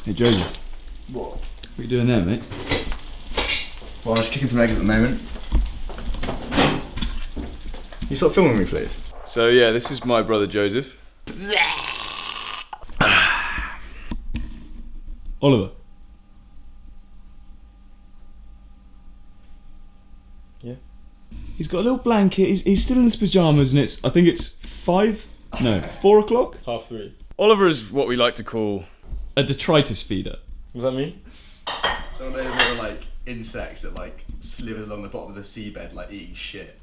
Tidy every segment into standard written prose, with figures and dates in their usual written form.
Hey Joseph, What? what are you doing there, mate? Well, I'm just kicking some eggs at the moment. You stop filming me, please? So yeah, this is my brother Joseph. Oliver. Yeah. He's got a little blanket, he's still in his pyjamas and I think it's 4 o'clock? 3:30. Oliver is what we like to call a detritus feeder. What does that mean? So those little like insects that like slithers along the bottom of the seabed, like eating shit.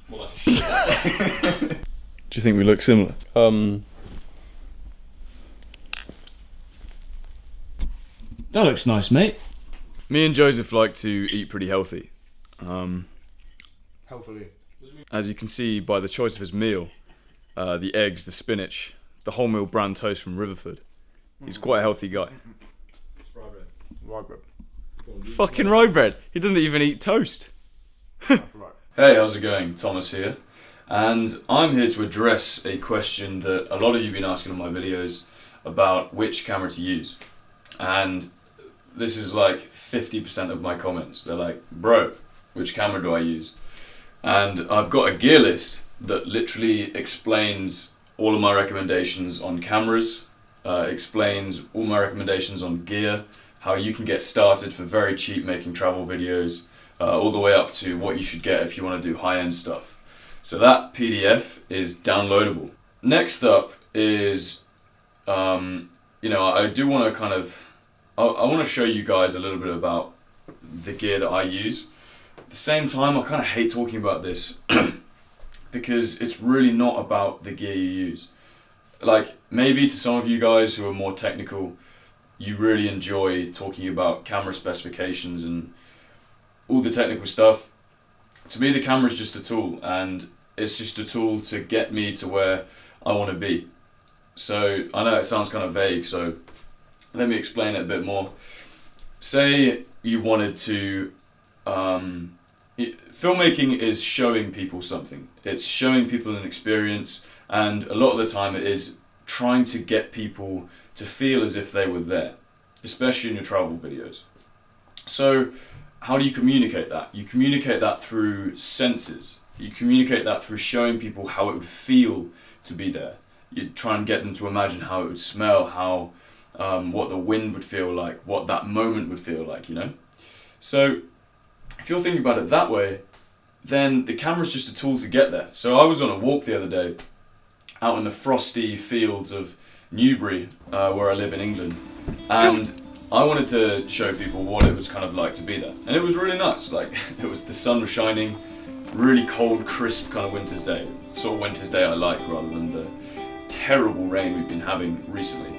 What, like Do you think we look similar? That looks nice, mate. Me and Joseph like to eat pretty healthy. Hopefully. As you can see by the choice of his meal, the eggs, the spinach, the wholemeal bran toast from Riverford. He's quite a healthy guy. Right, bro. Fucking rye bread. He doesn't even eat toast. Right. Hey, how's it going? Thomas here. And I'm here to address a question that a lot of you have been asking on my videos about which camera to use. And this is like 50% of my comments. They're like, bro, which camera do I use? And I've got a gear list that literally explains all of my recommendations on cameras, explains all my recommendations on gear, how you can get started for very cheap making travel videos, all the way up to what you should get if you want to do high-end stuff. So that PDF is downloadable. Next up is, I do want to I want to show you guys a little bit about the gear that I use. At the same time, I kind of hate talking about this because it's really not about the gear you use. Like, maybe to some of you guys who are more technical, you really enjoy talking about camera specifications and all the technical stuff. To me, the camera is just a tool, and it's just a tool to get me to where I want to be. So I know it sounds kind of vague, so let me explain it a bit more. Say you wanted to, filmmaking is showing people something. It's showing people an experience, and a lot of the time it is trying to get people to feel as if they were there, especially in your travel videos. So how do you communicate that? You communicate that through senses. You communicate that through showing people how it would feel to be there. You try and get them to imagine how it would smell, how what the wind would feel like, what that moment would feel like, you know? So if you're thinking about it that way, then the camera's just a tool to get there. So I was on a walk the other day out in the frosty fields of Newbury, where I live in England, and I wanted to show people what it was kind of like to be there. And it was really nice. Like, the sun was shining, really cold, crisp kind of winter's day. The sort of winter's day I like, rather than the terrible rain we've been having recently.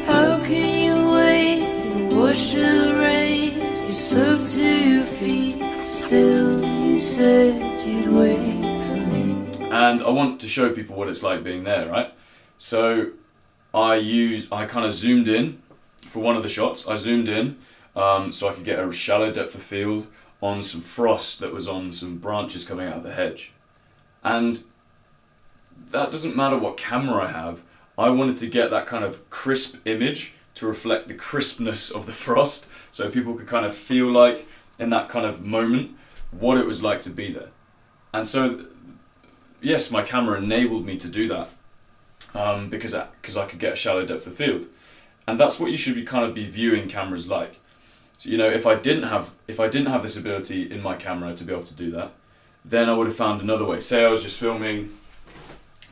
How can you wait and watch the rain? You soak to your feet, still you said you'd wait for me. And I want to show people what it's like being there, right? So I kind of zoomed in for one of the shots. I zoomed in so I could get a shallow depth of field on some frost that was on some branches coming out of the hedge. And that doesn't matter what camera I have. I wanted to get that kind of crisp image to reflect the crispness of the frost, so people could kind of feel like, in that kind of moment, what it was like to be there. And so, yes, my camera enabled me to do that, because I could get a shallow depth of field. And that's what you should be viewing cameras like. So, you know, if I didn't have this ability in my camera to be able to do that, then I would have found another way. Say I was just filming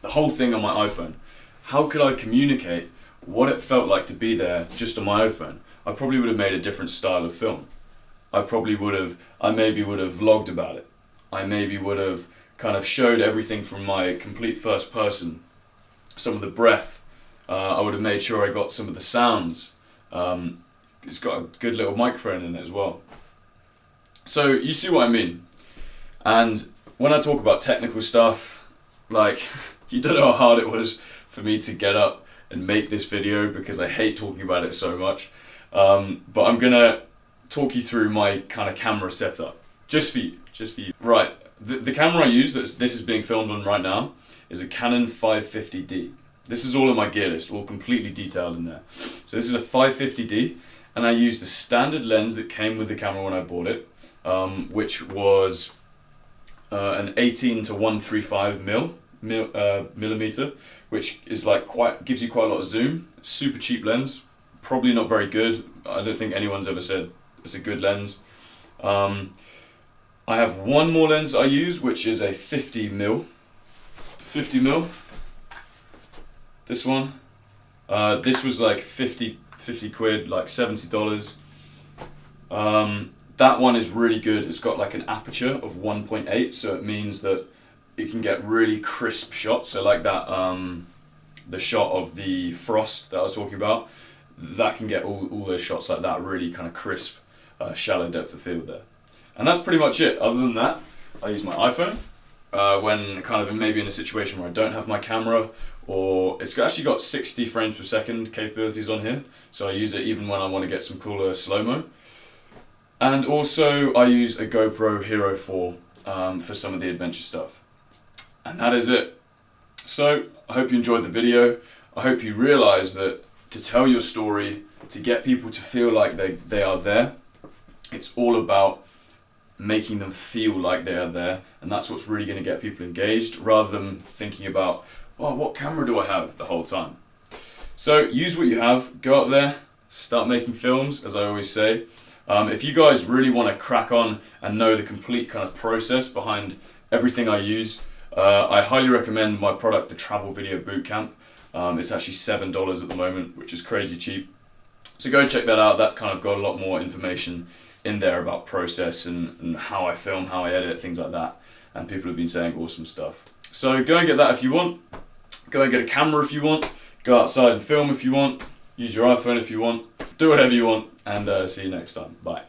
the whole thing on my iPhone. How could I communicate what it felt like to be there just on my iPhone? I probably would have made a different style of film. I maybe would have vlogged about it. I maybe would have kind of showed everything from my complete first person. Some of the breath. I would have made sure I got some of the sounds. It's got a good little microphone in it as well. So you see what I mean. And when I talk about technical stuff, like, you don't know how hard it was for me to get up and make this video, because I hate talking about it so much. But I'm gonna talk you through my kind of camera setup, just for you. Right, the camera I use, this is being filmed on right now, is a Canon 550D. This is all in my gear list, all completely detailed in there. So this is a 550D, and I use the standard lens that came with the camera when I bought it, which was an 18 to 135 millimeter, which is like gives you quite a lot of zoom. Super cheap lens, probably not very good. I don't think anyone's ever said it's a good lens. I have one more lens I use, which is a 50 mil. This one. This was like 50 quid, like $70. That one is really good. It's got like an aperture of 1.8, so it means that it can get really crisp shots. So like that, the shot of the frost that I was talking about, that can get all those shots like that, really kind of crisp, shallow depth of field there. And that's pretty much it. Other than that, I use my iPhone when kind of maybe in a situation where I don't have my camera, or it's actually got 60 frames per second capabilities on here, so I use it even when I want to get some cooler slow-mo. And also I use a GoPro Hero 4 for some of the adventure stuff. And that is it. So I hope you enjoyed the video. I hope you realize that to tell your story, to get people to feel like they are there, it's all about making them feel like they are there, and that's what's really going to get people engaged, rather than thinking about, oh, what camera do I have the whole time. So use what you have, go out there, start making films, as I always say. If you guys really want to crack on and know the complete kind of process behind everything I use, I highly recommend my product, the Travel Video Bootcamp. It's actually $7 at the moment, which is crazy cheap. So go check that out. That kind of got a lot more information in there about process and how I film, how I edit, things like that. And people have been saying awesome stuff. So go and get that if you want. Go and get a camera if you want. Go outside and film if you want. Use your iPhone if you want. Do whatever you want, and see you next time. Bye.